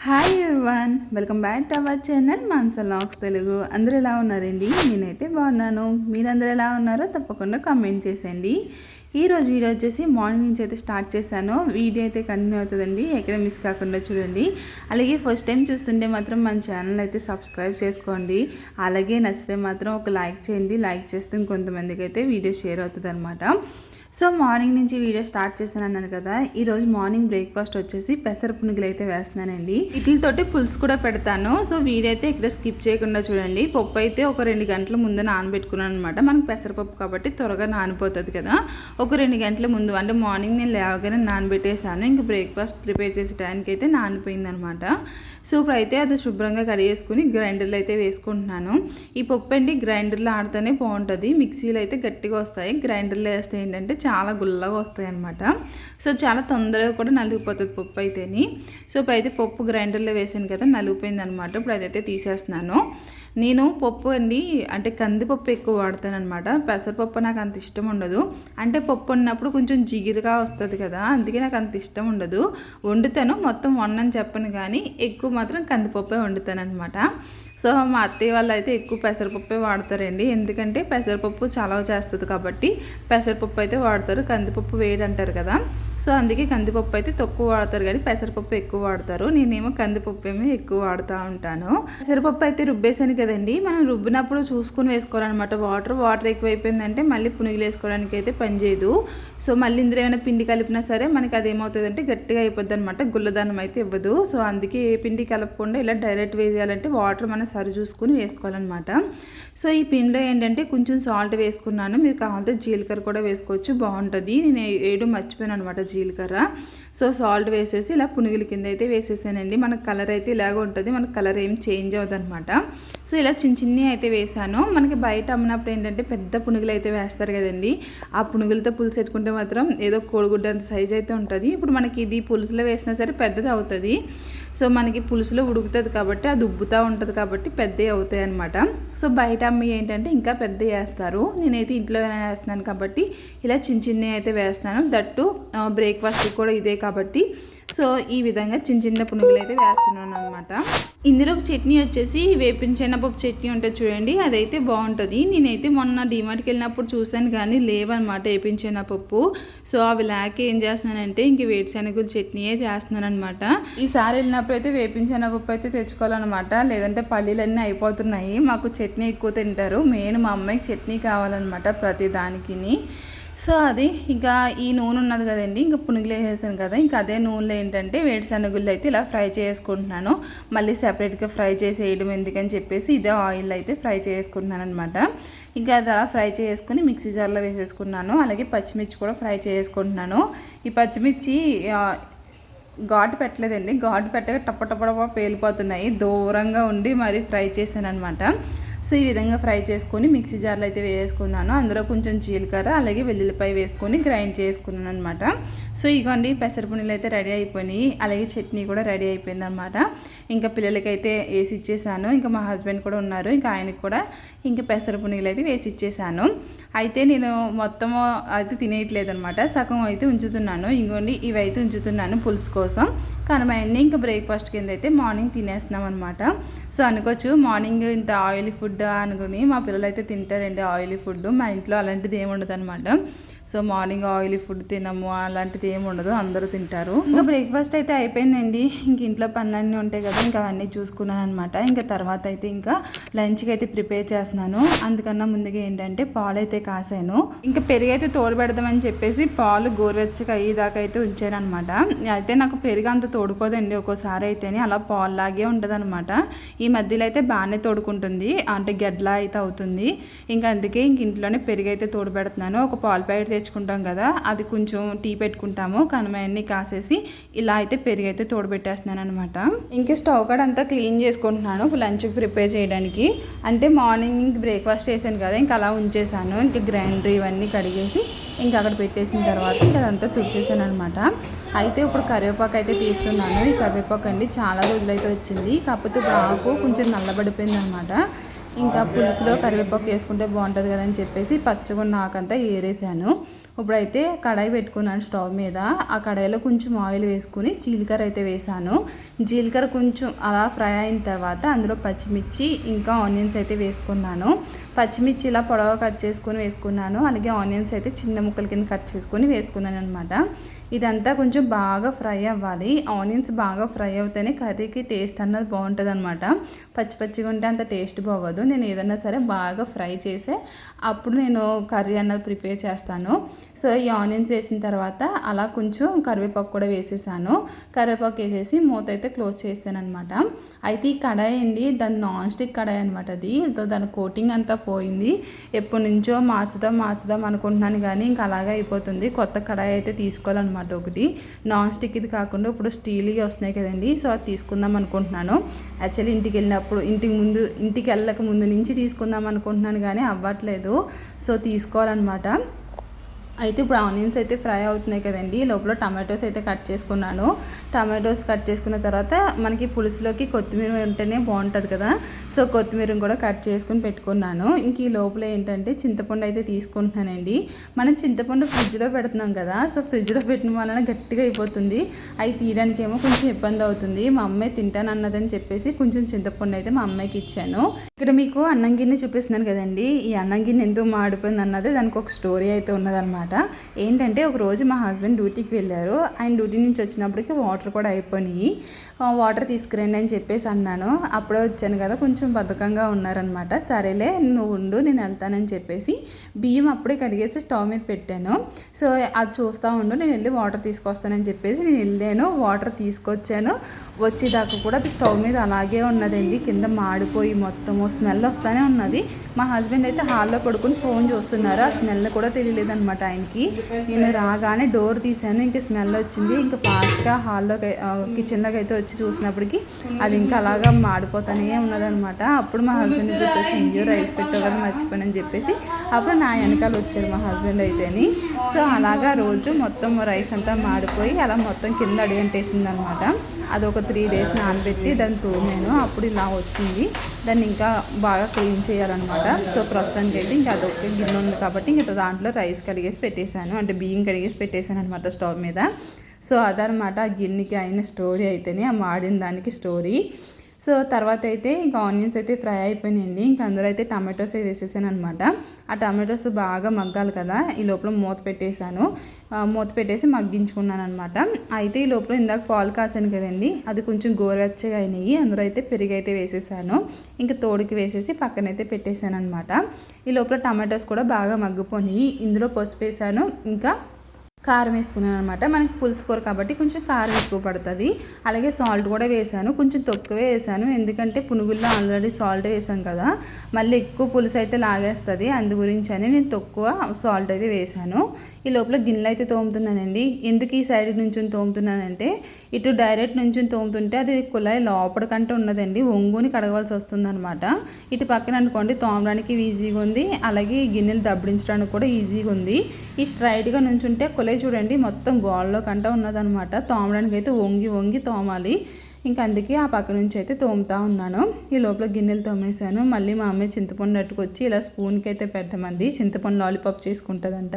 Hi everyone, welcome back to our channel Mansa vlogs Telugu. అందరూ ఎలా ఉన్నారండి? నేనైతే బాగున్నాను. మీరందరూ ఎలా ఉన్నారో తప్పకుండా కామెంట్ చేసేయండి. ఈరోజు వీడియో వచ్చేసి మార్నింగ్ నుంచి అయితే స్టార్ట్ చేశాను. వీడియో అయితే కంటిన్యూ అవుతుందండి, ఎక్కడ మిస్ కాకుండా చూడండి. అలాగే ఫస్ట్ టైం చూస్తుంటే మాత్రం మన ఛానల్ అయితే సబ్స్క్రైబ్ చేసుకోండి. అలాగే నచ్చితే మాత్రం ఒక లైక్ చేయండి. లైక్ చేస్తే ఇంకొంతమందికి అయితే వీడియో షేర్ అవుతుంది అనమాట. సో మార్నింగ్ నుంచి వీడియో స్టార్ట్ చేస్తానన్నాను కదా. ఈరోజు మార్నింగ్ బ్రేక్ఫాస్ట్ వచ్చేసి పెసర పునుగులు అయితే వేస్తున్నానండి. వీటితోటి పులుసు కూడా పెడతాను. సో వీడియో అయితే ఇక్కడ స్కిప్ చేయకుండా చూడండి. పప్పు అయితే ఒక 2 గంటల ముందు నానబెట్టుకున్నాను అనమాట. మనకు పెసరపప్పు కాబట్టి త్వరగా నానిపోతుంది కదా. ఒక 2 గంటల ముందు అంటే మార్నింగ్ నేను లేవగానే నానబెట్టేసాను. ఇంక బ్రేక్ఫాస్ట్ ప్రిపేర్ చేసే టైంకి అయితే నానిపోయింది అనమాట. సో ఇప్పుడైతే అది శుభ్రంగా కడిగేసుకుని గ్రైండర్లో అయితే వేసుకుంటున్నాను. ఈ పప్పు అండి గ్రైండర్లో ఆడితేనే బాగుంటుంది. మిక్సీలో అయితే గట్టిగా వస్తాయి, గ్రైండర్లో వేస్తే ఏంటంటే చాలా గుల్లగా వస్తాయి అనమాట. సో చాలా తొందరగా కూడా నలిగిపోతుంది పప్పు అయితేని. సో ఇప్పుడైతే పప్పు గ్రైండర్లో వేసాను కదా, నలిగిపోయింది అనమాట. ఇప్పుడు అదైతే తీసేస్తున్నాను. నేను పప్పు అండి అంటే కందిపప్పు ఎక్కువ వాడతాను అనమాట. పెసరపప్పు నాకు అంత ఇష్టం ఉండదు. అంటే పప్పు ఉన్నప్పుడు కొంచెం జిగిరిగా వస్తుంది కదా, అందుకే నాకు అంత ఇష్టం ఉండదు. వండుతాను, మొత్తం వండని చెప్పను కానీ ఎక్కువ మాత్రం కందిపప్పే వండుతాను అనమాట. సో మా అత్తయ్య వాళ్ళు అయితే ఎక్కువ పెసరపప్పే వాడతారండి. ఎందుకంటే పెసరపప్పు చలవ చేస్తుంది కాబట్టి పెసరపప్పు అయితే వాడతారు. కందిపప్పు వేడి అంటారు కదా, సో అందుకే కందిపప్పు అయితే తక్కువ వాడతారు కానీ పెసరపప్పు ఎక్కువ వాడతారు. నేనేమో కందిపప్పు ఏమో ఎక్కువ వాడుతూ ఉంటాను. పెసరపప్పు అయితే రుబ్బేసాను కదండి, మనం రుబ్బినప్పుడు చూసుకుని వేసుకోవాలన్నమాట. వాటర్ ఎక్కువైపోయిందంటే మళ్ళీ పునుగులు వేసుకోవడానికి అయితే పనిచేయదు. సో మళ్ళీ ఇందులో ఏమైనా పిండి కలిపినా సరే మనకి అది ఏమవుతుందంటే గట్టిగా అయిపోద్ది అనమాట, గుల్లదనం అయితే ఇవ్వదు. సో అందుకే ఏ పిండి కలపకుండా ఇలా డైరెక్ట్ వేయాలంటే వాటర్ మనం సరి చూసుకుని వేసుకోవాలన్నమాట. సో ఈ పిండిలో ఏంటంటే కొంచెం సాల్ట్ వేసుకున్నాను. మీరు కావాలంటే జీలకర్ర కూడా వేసుకోవచ్చు, బాగుంటుంది. నేను వేయడం మర్చిపోయాను అనమాట జీలకర్ర. సో సాల్ట్ వేసేసి ఇలా పునుగుల కింద అయితే వేసేసానండి. మనకు కలర్ అయితే ఇలాగ ఉంటుంది, మనకు కలర్ ఏం చేంజ్ అవ్వదు అనమాట. సో ఇలా చిన్ని అయితే వేసాను. మనకి బయట అమ్మినప్పుడు ఏంటంటే పెద్ద పునుగులు అయితే వేస్తారు కదండి, ఆ పునుగులతో పులుసు పెట్టుకుంటే మాత్రం ఏదో కోడిగుడ్డ అంత సైజ్ అయితే ఉంటుంది. ఇప్పుడు మనకి ఇది పులుసులో వేసినా సరే పెద్దది అవుతుంది. సో మనకి పులుసులో ఉడుకుతుంది కాబట్టి అది ఉబ్బుతూ ఉంటుంది కాబట్టి పెద్దవి అవుతాయి అనమాట. సో బయట అమ్మి ఏంటంటే ఇంకా పెద్ద వేస్తారు. నేనైతే ఇంట్లో వేస్తున్నాను కాబట్టి ఇలా చిన్నవి అయితే వేస్తాను. దట్టు బ్రేక్ఫాస్ట్ కూడా ఇదే కాబట్టి సో ఈ విధంగా చిన్న పునుగులు అయితే వేస్తున్నాను అనమాట. ఇందులో చట్నీ వచ్చేసి వేపిన శనగపప్పు చట్నీ ఉంటుంది చూడండి, అదైతే బాగుంటుంది. నేనైతే మొన్న డిమార్ట్కి వెళ్ళినప్పుడు చూశాను కానీ లేవన్నమాట వేపిన శనగపప్పు. సో అవి లేక ఏం చేస్తున్నానంటే ఇంక వేరుశనగల చట్నీయే చేస్తున్నాను అనమాట. ఈసారి వెళ్ళినప్పుడు అయితే వేపిన శనగపప్పు అయితే తెచ్చుకోవాలన్నమాట, లేదంటే పల్లీలన్నీ అయిపోతున్నాయి. మాకు చట్నీ ఎక్కువ తింటారు, మెయిన్ మా అమ్మాయికి చట్నీ కావాలన్నమాట ప్రతి దానికి. సో అది ఇంకా ఈ నూనె ఉన్నది కదండి, ఇంకా పునుగులు వేసేసాను కదా, ఇంకా అదే నూనెలో ఏంటంటే వేరుశనగుళ్ళు అయితే ఇలా ఫ్రై చేసుకుంటున్నాను. మళ్ళీ సెపరేట్గా ఫ్రై చేసి వేయడం ఎందుకని చెప్పేసి ఇదే ఆయిల్ అయితే ఫ్రై చేసుకుంటున్నాను అనమాట. ఇంకా అది అలా ఫ్రై చేసుకుని మిక్సీ జార్లో వేసేసుకున్నాను. అలాగే పచ్చిమిర్చి కూడా ఫ్రై చేసుకుంటున్నాను. ఈ పచ్చిమిర్చి ఘాటు పెట్టలేదండి, ఘాటు పెట్టగా టప్ప పేలిపోతున్నాయి. దూరంగా ఉండి మరి ఫ్రై చేశాను అనమాట. సో ఈ విధంగా ఫ్రై చేసుకొని మిక్సీ జార్లో అయితే వేసుకున్నాను. అందులో కొంచెం జీలకర్ర అలాగే వెల్లుల్లిపాయ వేసుకొని గ్రైండ్ చేసుకున్నాను అనమాట. సో ఇగోండి పెసరపునుగులు అయితే రెడీ అయిపోయినాయి. అలాగే చట్నీ కూడా రెడీ అయిపోయింది అనమాట. ఇంకా పిల్లలకైతే వేసి ఇచ్చేసాను. ఇంకా మా హస్బెండ్ కూడా ఉన్నారు, ఇంకా ఆయనకు కూడా ఇంకా పెసరపునుగులు అయితే వేసి ఇచ్చేసాను. అయితే నేను మొత్తము అయితే తినేయట్లేదు అనమాట, సగం అయితే ఉంచుతున్నాను. ఇంకోండి ఇవి అయితే ఉంచుతున్నాను పులుసు కోసం. కానీ అవన్నీ ఇంకా బ్రేక్ఫాస్ట్ కింద అయితే మార్నింగ్ తినేస్తున్నాం అనమాట. సో అనుకోవచ్చు మార్నింగ్ ఇంత ఆయిలీ ఫుడ్ అనుకుని, మా పిల్లలు అయితే తింటారండి ఆయిలీ ఫుడ్. మా ఇంట్లో అలాంటిది ఏమి ఉండదు అనమాట. సో మార్నింగ్ ఆయిలీ ఫుడ్ తినము అలాంటిది ఏమి ఉండదు, అందరూ తింటారు. ఇంకా బ్రేక్ఫాస్ట్ అయితే అయిపోయిందండి. ఇంక ఇంట్లో పనులన్నీ ఉంటాయి కదా, ఇంకా అవన్నీ చూసుకున్నాను అనమాట. ఇంకా తర్వాత అయితే ఇంకా లంచ్కి అయితే ప్రిపేర్ చేస్తున్నాను. అందుకన్నా ముందుగా ఏంటంటే పాలు అయితే కాసాను. ఇంకా పెరుగు అయితే తోడు పెడదామని చెప్పేసి పాలు గోరువెచ్చగా అయ్యేదాకా అయితే ఉంచాను అనమాట. అయితే నాకు పెరుగు అంత తోడుకోదండి ఒక్కోసారి అయితేనే, అలా పాలులాగే ఉంటుంది అనమాట. ఈ మధ్యలో అయితే బాగానే తోడుకుంటుంది, అంటే గడ్డలా అయితే అవుతుంది. ఇంకా అందుకే ఇంక ఇంట్లోనే పెరుగు అయితే తోడు పెడుతున్నాను. ఒక పాలు ప్యాకెట్ తెచ్చుకుంటాం కదా, అది కొంచెం టీ పెట్టుకుంటాము, కనుమయన్ని కాసేసి ఇలా అయితే పెరుగు అయితే తోడుపెట్టేస్తున్నాను అనమాట. ఇంకా స్టవ్ కాడ అంతా క్లీన్ చేసుకుంటున్నాను లంచ్కి ప్రిపేర్ చేయడానికి. అంటే మార్నింగ్ బ్రేక్ఫాస్ట్ చేశాను కదా, ఇంకా అలా ఉంచేసాను. ఇంకా గ్రైండర్ ఇవన్నీ కడిగేసి ఇంకా అక్కడ పెట్టేసిన తర్వాత ఇంకా అదంతా తుడిచేసాను అనమాట. అయితే ఇప్పుడు కరివేపాకు అయితే తీస్తున్నాను. ఈ కరివేపాకు అండి చాలా రోజులైతే వచ్చింది, కాకపోతే ఇప్పుడు ఆకు కొంచెం నల్లబడిపోయింది అనమాట. ఇంకా పులుసులో కరివేపాకు వేసుకుంటే బాగుంటుంది కదని చెప్పేసి పచ్చగున్న ఆకంతా ఏరేసాను. ఇప్పుడైతే కడాయి పెట్టుకున్నాను స్టవ్ మీద. ఆ కడాయిలో కొంచెం ఆయిల్ వేసుకుని జీలకర్ర అయితే వేసాను. జీలకర్ర కొంచెం అలా ఫ్రై అయిన తర్వాత అందులో పచ్చిమిర్చి ఇంకా ఆనియన్స్ అయితే వేసుకున్నాను. పచ్చిమిర్చి ఇలా పొడవుగా కట్ చేసుకొని వేసుకున్నాను. అలాగే ఆనియన్స్ అయితే చిన్న ముక్కల కింద కట్ చేసుకొని వేసుకున్నాను అనమాట. ఇదంతా కొంచెం బాగా ఫ్రై అవ్వాలి. ఆనియన్స్ బాగా ఫ్రై అవుతేనే కర్రీకి టేస్ట్ అన్నది బాగుంటుంది అనమాట. పచ్చి పచ్చిగా ఉంటే అంత టేస్ట్ బాగోదు. నేను ఏదన్నా సరే బాగా ఫ్రై చేసే అప్పుడు నేను కర్రీ అన్నది ప్రిపేర్ చేస్తాను. సో ఈ ఆనియన్స్ వేసిన తర్వాత అలా కొంచెం కరివేపాకు కూడా వేసేసాను. కరివేపాకు వేసేసి మూత అయితే క్లోజ్ చేస్తాను అనమాట. అయితే ఈ కడాయి అండి, దాని నాన్ స్టిక్ కడాయి అనమాట. అది దాని కోటింగ్ అంతా పోయింది. ఎప్పటి నుంచో మార్చుదాం అనుకుంటున్నాను కానీ ఇంకా అలాగే అయిపోతుంది. కొత్త కడాయి అయితే తీసుకోవాలన్నమాట. ఒకటి నాన్ స్టిక్ ఇది కాకుండా ఇప్పుడు స్టీల్వి వస్తున్నాయి కదండి. సో అది తీసుకుందాం అనుకుంటున్నాను. యాక్చువల్లీ ఇంటికి వెళ్ళక ముందు నుంచి తీసుకుందాం అనుకుంటున్నాను కానీ అవ్వట్లేదు. సో తీసుకోవాలన్నమాట. అయితే ఇప్పుడు ఆనియన్స్ అయితే ఫ్రై అవుతున్నాయి కదండి. లోపల టమాటోస్ అయితే కట్ చేసుకున్నాను. టమాటోస్ కట్ చేసుకున్న తర్వాత మనకి పులుసులోకి కొత్తిమీర ఉంటేనే బాగుంటుంది కదా. సో కొత్తిమీరని కూడా కట్ చేసుకుని పెట్టుకున్నాను. ఇంక ఈ లోపల ఏంటంటే చింతపండు అయితే తీసుకుంటున్నానండి. మనం చింతపండు ఫ్రిడ్జ్లో పెడుతున్నాం కదా. సో ఫ్రిడ్జ్లో పెట్టిన వలన గట్టిగా అయిపోతుంది. అవి తీయడానికి ఏమో కొంచెం ఇబ్బంది అవుతుంది. మా అమ్మాయి తింటాను అన్నదని చెప్పేసి కొంచెం చింతపండు అయితే మా అమ్మాయికి ఇచ్చాను. ఇక్కడ మీకు అన్నం గిన్నె చూపిస్తున్నాను కదండి. ఈ అన్నం గిన్నె ఎందుకు మాడిపోయింది అన్నది దానికి ఒక స్టోరీ అయితే ఉన్నదన్నమాట. ఏంటంటే ఒకరోజు మా హస్బెండ్ డ్యూటీకి వెళ్ళారు. ఆయన డ్యూటీ నుంచి వచ్చినప్పటికి వాటర్ కూడా అయిపోయినాయి. వాటర్ తీసుకురండి అని చెప్పేసి అన్నాను. అప్పుడే వచ్చాను కదా, కొంచెం బద్ధకంగా ఉన్నారనమాట. సరేలే నువ్వు ఉండు నేను వెళ్తానని చెప్పేసి బియ్యం అప్పుడే కడిగేసి స్టవ్ మీద పెట్టాను. సో అది చూస్తూ ఉండు, నేను వెళ్ళి వాటర్ తీసుకొస్తానని చెప్పేసి నేను వెళ్ళాను. వాటర్ తీసుకొచ్చాను. వచ్చేదాకా కూడా అది స్టవ్ మీద అలాగే ఉన్నదండి. కింద మాడిపోయి మొత్తము స్మెల్ వస్తూనే ఉన్నది. మా హస్బెండ్ అయితే హాల్లో పడుకుని ఫోన్ చూస్తున్నారు. ఆ స్మెల్ కూడా తెలియలేదు అనమాట ఆయనకి. నేను రాగానే డోర్ తీసాను, ఇంకా స్మెల్ వచ్చింది. ఇంకా ఫాస్ట్గా హాల్లోకి కిచెన్లోకి అయితే వచ్చి చూసినప్పటికీ అది ఇంకా అలాగా మాడిపోతానే ఉన్నదనమాట. అప్పుడు మా హస్బెండ్ గుర్తొచ్చి అయ్యో రైస్ పెట్టావు కదా మర్చిపోయానని చెప్పేసి అప్పుడు నా వెనకాల వచ్చారు మా హస్బెండ్ అయితేని. సో అలాగా రోజు మొత్తం రైస్ అంతా మాడిపోయి అలా మొత్తం కింద అడిగంటేసింది అనమాట. అది ఒక 3 days నానబెట్టి దాన్ని తోమాను. అప్పుడు ఇలా వచ్చింది. దాన్ని ఇంకా బాగా క్లీన్ చేయాలన్నమాట. సో ప్రస్తుతానికి అయితే ఇంకా అదొక గిన్నె ఉంది కాబట్టి ఇంకా దాంట్లో రైస్ కడిగేసి పెట్టేశాను, అంటే బియ్యం కడిగేసి పెట్టేశాను అనమాట స్టవ్ మీద. సో అదనమాట ఆ గిన్నెకి అయిన స్టోరీ అయితేనే, ఆ మాడిన దానికి స్టోరీ. సో తర్వాత అయితే ఇంకా ఆనియన్స్ అయితే ఫ్రై అయిపోయినాయండి. ఇంకా అందులో అయితే టమాటోస్ వేసేసాను అనమాట. ఆ టమాటోస్ బాగా మగ్గాలి కదా. ఈ లోపల మూత పెట్టేసి మగ్గించుకున్నాను అనమాట. అయితే ఈ లోపల ఇందాక పాలు కాసాను కదండి, అది కొంచెం గోరువెచ్చగా అయినాయి. అందులో అయితే పెరుగు అయితే వేసేసాను. ఇంకా తోడుకి వేసేసి పక్కనైతే పెట్టేశాను అనమాట. ఈ లోపల టమాటోస్ కూడా బాగా మగ్గిపోయి ఇందులో పసుపు వేసాను, ఇంకా కారం వేసుకున్నాను అనమాట. మనకి పులుసు కూర కాబట్టి కొంచెం కారం ఎక్కువ పడుతుంది. అలాగే సాల్ట్ కూడా వేసాను, కొంచెం తక్కువే వేసాను. ఎందుకంటే పునుగుల్లో ఆల్రెడీ సాల్ట్ వేసాం కదా, మళ్ళీ ఎక్కువ పులుసు అయితే లాగేస్తుంది. అందు గురించి అని నేను తక్కువ సాల్ట్ అయితే వేసాను. ఈ లోపల గిన్నెలు అయితే తోముతున్నానండి. ఎందుకు ఈ సైడ్ నుంచి తోముతున్నానంటే, ఇటు డైరెక్ట్ నుంచి తోముతుంటే అది కుళాయి లోపలికంటే ఉన్నదండి, ఒంగుని కడగవలసి వస్తుంది అనమాట. ఇటు పక్కన అనుకోండి తోమడానికి ఈజీగా ఉంది, అలాగే గిన్నెలు దబ్బడించడానికి కూడా ఈజీగా ఉంది. ఈ స్ట్రైట్గా నుంచుంటే కుళాయి చూడండి మొత్తం గోళ్ళలో కంటే ఉన్నదనమాట. తోమడానికి అయితే వంగి తోమాలి. ఇంకా అందుకే ఆ పక్క నుంచి అయితే తోముతా ఉన్నాను. ఈ లోపల గిన్నెలు తోమేశాను. మళ్ళీ మా అమ్మాయి చింతపండు అట్టుకొచ్చి ఇలా స్పూన్కి అయితే పెట్టమంది. చింతపండు లాలీపాప్ చేసుకుంటుందంట.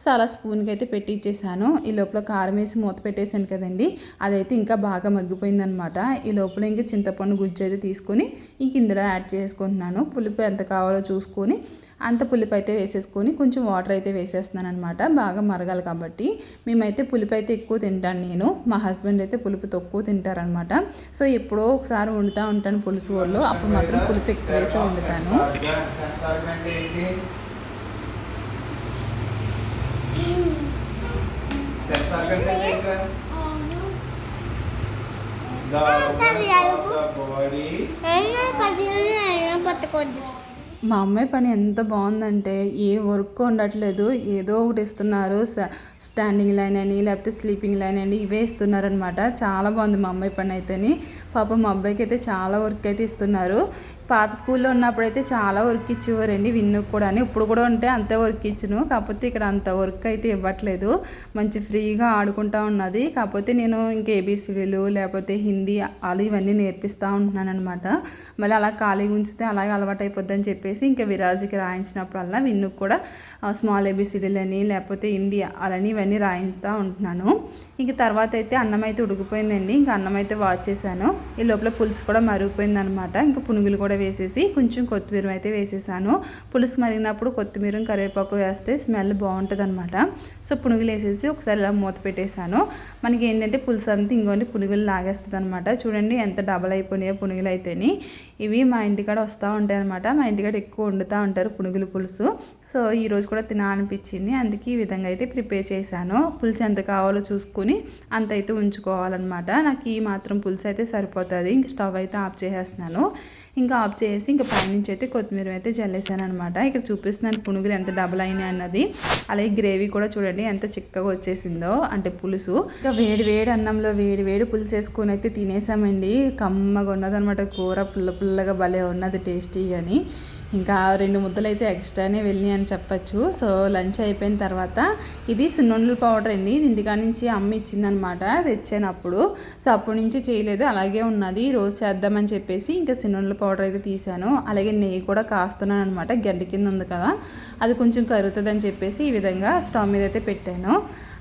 సో అలా స్పూన్కి అయితే పెట్టి ఇచ్చేసాను. ఈ లోపల కారం వేసి మూత పెట్టేశాను కదండి, అదైతే ఇంకా బాగా మగ్గిపోయిందనమాట. ఈ లోపల ఇంకా చింతపండు గుజ్జు అయితే తీసుకొని ఇంక ఇందులో యాడ్ చేసుకుంటున్నాను. పులుపు ఎంత కావాలో చూసుకొని అంత పులుపు అయితే వేసేసుకొని కొంచెం వాటర్ అయితే వేసేస్తున్నాను అనమాట. బాగా మరగాలి కాబట్టి. మేమైతే పులుపు అయితే ఎక్కువ తింటాను నేను, మా హస్బెండ్ అయితే పులుపు తక్కువ తింటారనమాట. సో ఎప్పుడో ఒకసారి వండుతూ ఉంటాను పులుసు కూరలో, అప్పుడు మాత్రం పులుపు ఎక్కువ వేసి వండుతాను. మా అమ్మాయి పని ఎంత బాగుందంటే ఏ వర్క్ ఉండట్లేదు, ఏదో ఒకటి ఇస్తున్నారు. స్టాండింగ్ లైన్ అని లేకపోతే స్లీపింగ్ లైన్ అని ఇవే ఇస్తున్నారనమాట. చాలా బాగుంది మా అమ్మాయి పని అయితేని. పాపం మా అబ్బాయికి అయితే చాలా వర్క్ అయితే ఇస్తున్నారు. పాత స్కూల్లో ఉన్నప్పుడైతే చాలా వర్క్ ఇచ్చేవారండి విన్నుకు కూడా. ఇప్పుడు కూడా ఉంటే అంతే వర్క్ ఇచ్చును, కాకపోతే ఇక్కడ అంత వర్క్ అయితే ఇవ్వట్లేదు. మంచి ఫ్రీగా ఆడుకుంటూ ఉన్నది. కాకపోతే నేను ఇంకా ఏబీసీడీలు లేకపోతే హిందీ అలా ఇవన్నీ నేర్పిస్తూ ఉంటున్నాను అనమాట. మళ్ళీ అలా ఖాళీగా ఉంచితే అలాగే అలవాటు అయిపోద్ది అని చెప్పేసి ఇంకా విరాజ్కి రాయించినప్పుడల్లా విన్నుకు కూడా స్మాల్ ఏబీసీడీలని లేకపోతే హిందీ అలాని ఇవన్నీ రాయిస్తూ ఉంటున్నాను. ఇంక తర్వాత అయితే అన్నం అయితే ఉడికిపోయిందండి. ఇంకా అన్నం అయితే వాచ్ చేశాను. ఈ లోపల పులుసు కూడా మరిగిపోయింది అనమాట. ఇంకా పునుగులు కూడా వేసేసి కొంచెం కొత్తిమీర అయితే వేసేసాను. పులుసు మరిగినప్పుడు కొత్తిమీర కరివేపాకు వేస్తే స్మెల్ బాగుంటుంది అనమాట. సో పునుగులు వేసేసి ఒకసారి ఇలా మూత పెట్టేశాను. మనకి ఏంటంటే పులుసు అంతా ఇంకోండి పునుగులు లాగేస్తుంది అనమాట. చూడండి ఎంత డబల్ అయిపోయినాయో పునుగులు అయితేని. ఇవి మా ఇంటికాడ వస్తూ ఉంటాయి అనమాట. మా ఇంటికాడ ఎక్కువ వండుతూ ఉంటారు పునుగులు పులుసు. సో ఈరోజు కూడా తినాలనిపించింది, అందుకే ఈ విధంగా అయితే ప్రిపేర్ చేశాను. పులుసు ఎంత కావాలో చూసుకుని అంత అయితే ఉంచుకోవాలన్నమాట. నాకు ఈ మాత్రం పులుసు అయితే సరిపోతుంది. ఇంక స్టవ్ అయితే ఆఫ్ చేసేస్తున్నాను. ఇంకా ఆఫ్ చేసి ఇంకా పైనుంచి అయితే కొత్తిమీర అయితే జల్లేసాను అనమాట. ఇక్కడ చూపిస్తున్నాను పునుగులు ఎంత డబల్ అయినాయి అన్నది. అలాగే గ్రేవీ కూడా చూడండి ఎంత చిక్కగా వచ్చేసిందో, అంటే పులుసు. ఇంకా వేడి వేడి అన్నంలో వేడి వేడి పులుసు వేసుకొని అయితే తినేసామండి. కమ్మగా ఉన్నదనమాట కూర, పుల్ల పుల్లగా భలే ఉన్నది టేస్టీ అని. ఇంకా 2 ముద్దలు అయితే ఎక్స్ట్రానే వెళ్ళినాయి అని చెప్పచ్చు. సో లంచ్ అయిపోయిన తర్వాత ఇది సున్నుండల పౌడర్ అండి. ఇది ఇంటికా నుంచి అమ్మ ఇచ్చిందనమాట తెచ్చానప్పుడు. సో అప్పటి నుంచి చేయలేదు, అలాగే ఉన్నది. రోజు చేద్దామని చెప్పేసి ఇంకా సున్నుండల పౌడర్ అయితే తీసాను. అలాగే నెయ్యి కూడా కాస్తున్నాను అనమాట. గడ్డ కింద ఉంది కదా, అది కొంచెం కరుగుతుందని చెప్పేసి ఈ విధంగా స్టవ్ మీద అయితే పెట్టాను.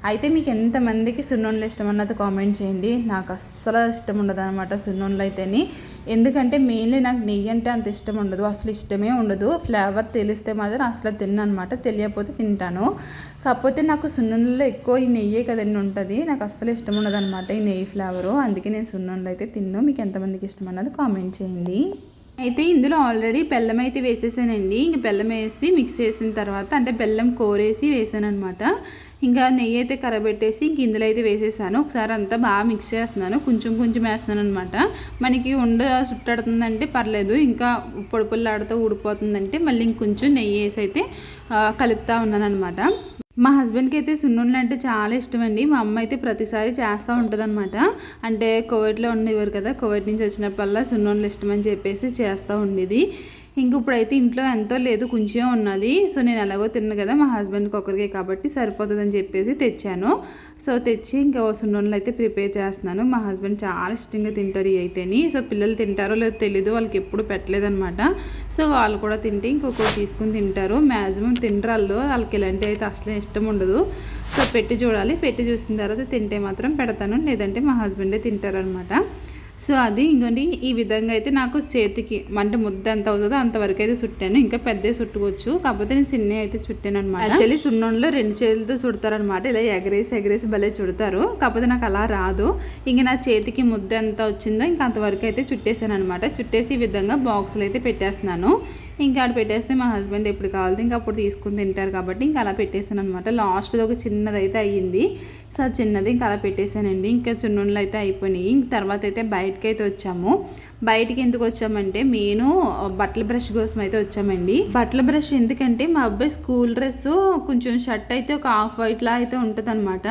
అయితే మీకు ఎంతమందికి సున్నుండలు ఇష్టం అన్నది కామెంట్ చేయండి. నాకు అస్సలు ఇష్టం ఉండదు అనమాట సున్నుండలు అయితేని. ఎందుకంటే మెయిన్లీ నాకు నెయ్యి అంటే అంత ఇష్టం ఉండదు, అసలు ఇష్టమే ఉండదు. ఫ్లేవర్ తెలిస్తే మాత్రం అసలు తిన్నాను అనమాట, తెలియకపోతే తింటాను. కాకపోతే నాకు సున్నుండలో ఎక్కువ ఈ నెయ్యే కదండి ఉంటుంది. నాకు అస్సలు ఇష్టం ఉండదు అనమాట ఈ నెయ్యి ఫ్లేవరు. అందుకే నేను సున్నుండలు అయితే తిన్నాను. మీకు ఎంతమందికి ఇష్టం అన్నది కామెంట్ చేయండి. అయితే ఇందులో ఆల్రెడీ బెల్లం అయితే వేసేసానండి. ఇంక బెల్లం వేసి మిక్స్ చేసిన తర్వాత అంటే బెల్లం కోరేసి వేసాను అనమాట. ఇంకా నెయ్యి అయితే కరబెట్టేసి ఇంక ఇందులో అయితే వేసేసాను. ఒకసారి అంతా బాగా మిక్స్ చేస్తున్నాను, కొంచెం కొంచెం వేస్తున్నాను అనమాట. మనకి ఉండ చుట్టాడుతుందంటే పర్లేదు, ఇంకా పొడి పొల్లాడుతూ ఊడిపోతుందంటే మళ్ళీ ఇంకొంచెం నెయ్యి వేసి అయితే కలుపుతూ ఉన్నాను అనమాట. మా హస్బెండ్కి అయితే సున్నుండలు అంటే చాలా ఇష్టం అండి. మా అమ్మ అయితే ప్రతిసారి చేస్తూ ఉంటుంది అనమాట. అంటే కోవిడ్లో ఉండేవారు కదా, కోవిడ్ నుంచి వచ్చినప్పుడల్లా సున్నుండలు ఇష్టం అని చెప్పేసి చేస్తూ ఉండేది. ఇంక ఇప్పుడైతే ఇంట్లో ఎంతో లేదు, కొంచెం ఉన్నది. సో నేను ఎలాగో తిన్నాను కదా, మా హస్బెండ్కి ఒకరికే కాబట్టి సరిపోతుందని చెప్పేసి తెచ్చాను. సో తెచ్చి ఇంకా సున్నుండలు అయితే ప్రిపేర్ చేస్తున్నాను. మా హస్బెండ్ చాలా ఇష్టంగా తింటారు ఇవి అయితేని. సో పిల్లలు తింటారో లేదో తెలీదు, వాళ్ళకి ఎప్పుడు పెట్టలేదనమాట. సో వాళ్ళు కూడా తింటే ఇంకొకటి తీసుకుని తింటారు. మ్యాక్సిమం తినరాళ్ళు, వాళ్ళకి ఇలాంటివి అయితే అసలు ఇష్టం ఉండదు. సో పెట్టి చూడాలి, పెట్టి చూసిన తర్వాత తింటే మాత్రం పెడతాను, లేదంటే మా హస్బెండే తింటారనమాట. సో అది ఇంకోండి ఈ విధంగా అయితే నాకు చేతికి అంటే ముద్ద ఎంత అవుతుందో అంతవరకు అయితే చుట్టాను. ఇంకా పెద్ద చుట్టుకోవచ్చు, కాకపోతే నేను చిన్న అయితే చుట్టాను అనమాట. యాక్చువల్లీ సున్నుండలో 2 చేతులతో చుడతారనమాట. ఇలా ఎగరేసి భలే చుడతారు, కాకపోతే నాకు అలా రాదు. ఇంక నా చేతికి ముద్ద ఎంత వచ్చిందో ఇంకా అంతవరకు అయితే చుట్టేసాను అనమాట. చుట్టేసి ఈ విధంగా బాక్సులు అయితే పెట్టేస్తున్నాను. ఇంకా అక్కడ పెట్టేస్తే మా హస్బెండ్ ఎప్పుడు కావాలి ఇంకా అప్పుడు తీసుకుని తింటారు కాబట్టి ఇంకా అలా పెట్టేసాను అనమాట. లాస్ట్లో ఒక చిన్నదైతే అయ్యింది. సో చిన్నది ఇంకా అలా పెట్టేశానండి. ఇంకా చున్నుండలు అయితే అయిపోయినాయి. ఇంక తర్వాత అయితే బయటకి అయితే వచ్చాము. బయటికి ఎందుకు వచ్చామంటే నేను బట్టల బ్రష్ కోసం అయితే వచ్చామండి. బట్టల బ్రష్ ఎందుకంటే మా అబ్బాయి స్కూల్ డ్రెస్ కొంచెం షర్ట్ అయితే ఒక హాఫ్ వైట్లా అయితే ఉంటుంది అనమాట.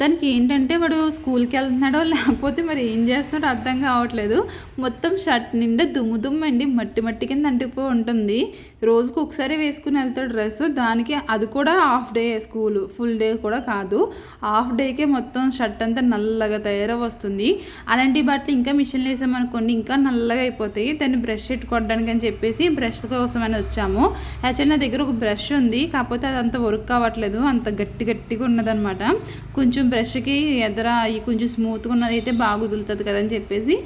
దానికి ఏంటంటే వాడు స్కూల్కి వెళ్తున్నాడో లేకపోతే మరి ఏం చేస్తున్నాడో అర్థం కావట్లేదు. మొత్తం షర్ట్ నిండా దుమ్ము అండి, మట్టి కింద అంటిపోయి ఉంటుంది. రోజుకు ఒకసారి వేసుకుని వెళ్తాడు డ్రెస్. దానికి అది కూడా half day school, full day కూడా కాదు. హాఫ్ డేకే మొత్తం షర్ట్ అంతా నల్లగా తయారై వస్తుంది. అలాంటి బట్టలు ఇంకా మిషన్లో వేసామనుకోండి ఇంకా నల్లగా అయిపోతాయి. దాన్ని బ్రష్ పెట్టుకోవడానికి అని చెప్పేసి బ్రష్ కోసమని వచ్చాము. యాక్చువల్లీ నా దగ్గర ఒక బ్రష్ ఉంది, కాకపోతే అది అంత వర్క్ కావట్లేదు, అంత గట్టిగా ఉన్నదనమాట. కొంచెం బ్రష్కి ఎదర కొంచెం స్మూత్గా ఉన్నది అయితే బాగా వదులుతుంది కదని చెప్పేసి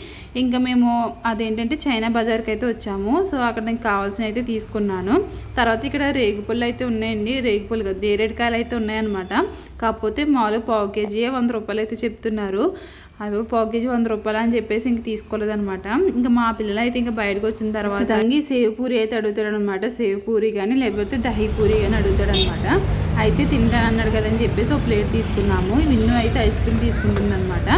ఇంకా మేము అదేంటంటే చైనా బజార్కి అయితే వచ్చాము. సో అక్కడ నాకు కావాల్సిన అయితే తీసుకున్నాను. తర్వాత ఇక్కడ రేగుపళ్ళు అయితే ఉన్నాయండి, రేగుపళ్ళు కాదు నేరేడుకాయలు అయితే ఉన్నాయన్నమాట. కాకపోతే మామూలుగా పావు కేజీ 100 రూపాయలు అయితే చెప్తున్నారు. అవి పావు కేజీ 100 రూపాయలు అని చెప్పేసి ఇంక తీసుకోలేదనమాట. ఇంకా మా పిల్లలు అయితే ఇంకా బయటకు వచ్చిన తర్వాత సేవ్ పూరి అయితే అడుగుతాడు అనమాట. సేవ్ పూరి కానీ లేకపోతే దహీ పూరి కానీ అడుగుతాడు అనమాట. అయితే తింటాను అన్నాడు కదని చెప్పేసి ఒక ప్లేట్ తీసుకున్నాము. విన్ను అయితే ఐస్ క్రీమ్ తీసుకుంటుంది అనమాట.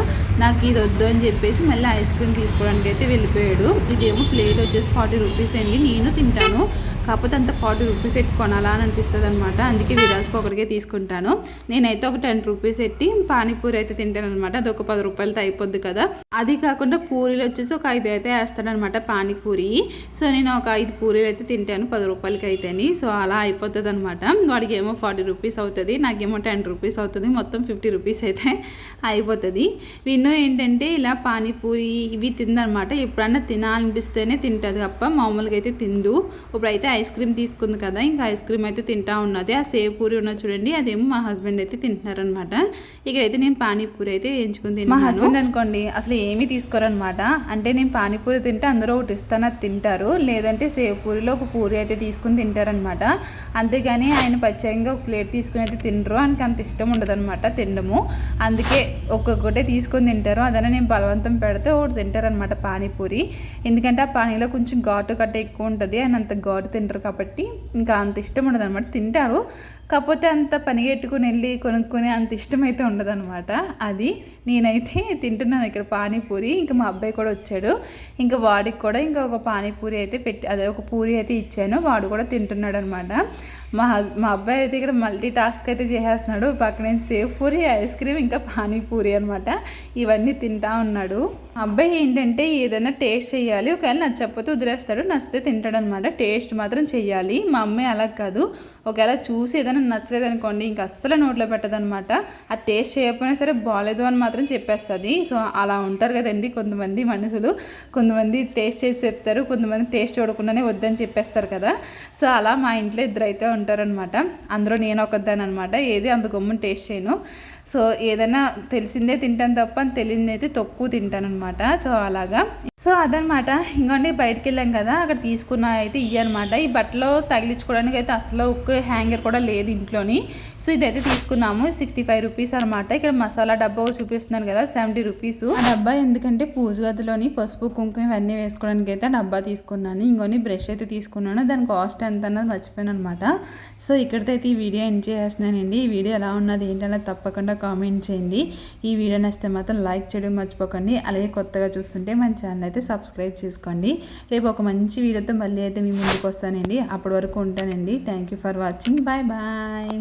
నాకు ఇది వద్దు అని చెప్పేసి మళ్ళీ ఐస్ క్రీమ్ తీసుకోవడానికి అయితే వెళ్ళిపోయాడు. ఇదేమో ప్లేట్ వచ్చేసి 40 రూపీస్ అండి. నేను తింటాను కాకపోతే అంత 40 రూపీస్ ఎట్టి కొనాలా అని అనిపిస్తుంది అనమాట. అందుకే విరాజ్కి ఒకటికే తీసుకుంటాను. నేనైతే ఒక 10 రూపీస్ ఎట్టి పానీపూరి అయితే తింటాను అనమాట. అది ఒక 10 రూపాయలతో అయిపోద్ది కదా. అది కాకుండా పూరీలు వచ్చేసి ఒక 5 అయితే వేస్తాడనమాట పానీపూరి. సో నేను ఒక 5 పూరీలు అయితే తింటాను 10 రూపాయలకి అయితేని. సో అలా అయిపోతుంది అనమాట. వాడికి ఏమో 40 రూపీస్ అవుతుంది, నాకేమో 10 రూపీస్ అవుతుంది, మొత్తం 50 రూపీస్ అయితే అయిపోతుంది. విన్నో ఏంటంటే ఇలా పానీపూరి ఇవి తిందనమాట. ఎప్పుడన్నా తినాలనిపిస్తేనే తింటుంది తప్ప మామూలుగా అయితే తిందు. ఇప్పుడైతే ఐస్ క్రీమ్ తీసుకుంది కదా, ఇంకా ఐస్ క్రీమ్ అయితే తింటా ఉన్నది. ఆ సేవ్ పూరి ఉన్నది చూడండి, అదేమో మా హస్బెండ్ అయితే తింటున్నారనమాట. ఇక్కడైతే నేను పానీపూరి అయితే ఎంచుకుని తింటాను. మా హస్బెండ్ అనుకోండి అసలు ఏమీ తీసుకోరనమాట. అంటే నేను పానీపూరి తింటే అందరూ ఒకటి ఇస్తాను అది తింటారు, లేదంటే సేవ్ పూరిలో ఒక పూరి అయితే తీసుకుని తింటారనమాట. అంతేగాని ఆయన ప్రత్యేకంగా ఒక ప్లేట్ తీసుకుని అయితే తినరు, ఆయనకి అంత ఇష్టం ఉండదనమాట తినడము. అందుకే ఒక్కొక్కటే తీసుకొని తింటారు. అదనే నేను బలవంతం పెడితే ఒకటి తింటారనమాట పానీపూరి. ఎందుకంటే ఆ పానీలో కొంచెం ఘాటు కట్ట ఎక్కువ ఉంటుంది, ఆయన అంత ఘాటు తింటారు కాబట్టి ఇంకా అంత ఇష్టం ఉండదు అనమాట. తింటారు కాకపోతే అంత పనిగెట్టుకుని వెళ్ళి కొనుక్కొని అంత ఇష్టమైతే ఉండదన్నమాట. అది నేనైతే తింటున్నాను ఇక్కడ పానీపూరి. ఇంకా మా అబ్బాయి కూడా వచ్చాడు, ఇంకా వాడికి కూడా ఇంకా ఒక పానీపూరి అయితే అదే ఒక పూరి అయితే ఇచ్చాను, వాడు కూడా తింటున్నాడు అనమాట. మా అబ్బాయి అయితే ఇక్కడ మల్టీ టాస్క్ అయితే చేసేస్తున్నాడు. పక్కన సేవ్ పూరి, ఐస్ క్రీమ్, ఇంకా పానీపూరి అనమాట, ఇవన్నీ తింటా ఉన్నాడు. అబ్బాయి ఏంటంటే ఏదైనా టేస్ట్ చేయాలి, ఒకవేళ నచ్చకపోతే వదిలేస్తాడు, నచ్చితే తింటాడు అనమాట. టేస్ట్ మాత్రం చెయ్యాలి. మా అమ్మాయి అలా కాదు, ఒకవేళ చూసి ఏదైనా నచ్చలేదు అనుకోండి ఇంకా అస్సలు నోట్లో పెట్టదనమాట. ఆ టేస్ట్ చేయకపోయినా సరే బాగాలేదు అని మాత్రం చెప్పేస్తుంది. సో అలా ఉంటారు కదండి కొంతమంది మనుషులు. కొంతమంది టేస్ట్ చేసి చెప్తారు, కొంతమంది టేస్ట్ చూడకుండానే వద్దని చెప్పేస్తారు కదా. సో అలా మా ఇంట్లో ఇద్దరు అయితే ఉంటారనమాట. అందులో నేను ఒకదాన్ని అనమాట. ఏది అంత గమ్మున టేస్ట్ చేయను. సో ఏదైనా తెలిసిందే తింటాను తప్ప తెలియనిది అయితే తక్కువ తింటాను అనమాట. సో అలాగా. సో అదనమాట. ఇంకోండి బయటకు వెళ్ళాం కదా, అక్కడ తీసుకున్న అయితే ఇవన్నమాట. ఈ బట్టలో తగిలించుకోవడానికి అయితే అసలు ఒక్క హ్యాంగర్ కూడా లేదు ఇంట్లోని. సో ఇదైతే తీసుకున్నాము 65 రూపీస్ అనమాట. ఇక్కడ మసాలా డబ్బా చూపిస్తున్నాను కదా 70 రూపీస్. ఆ డబ్బా ఎందుకంటే పూజ గదిలోని పసుపు కుంకుమ ఇవన్నీ వేసుకోవడానికి అయితే డబ్బా తీసుకున్నాను. ఇంకొని బ్రష్ అయితే తీసుకున్నాను, దాని కాస్ట్ ఎంత అన్నది మర్చిపోయాను అనమాట. సో ఇక్కడితో అయితే ఈ వీడియో ఎంజాయ్ చేస్తున్నానండి. ఈ వీడియో ఎలా ఉన్నది ఏంటన్నది తప్పకుండా కామెంట్ చేయండి. ఈ వీడియో నచ్చితే మాత్రం లైక్ చేయడం మర్చిపోకండి. అలాగే కొత్తగా చూస్తుంటే మన ఛానల్ అయితే సబ్స్క్రైబ్ చేసుకోండి. రేపు ఒక మంచి వీడియోతో మళ్ళీ అయితే మీ ముందుకు వస్తానండి. అప్పటి వరకు ఉంటానండి. Thank you for watching. Bye bye.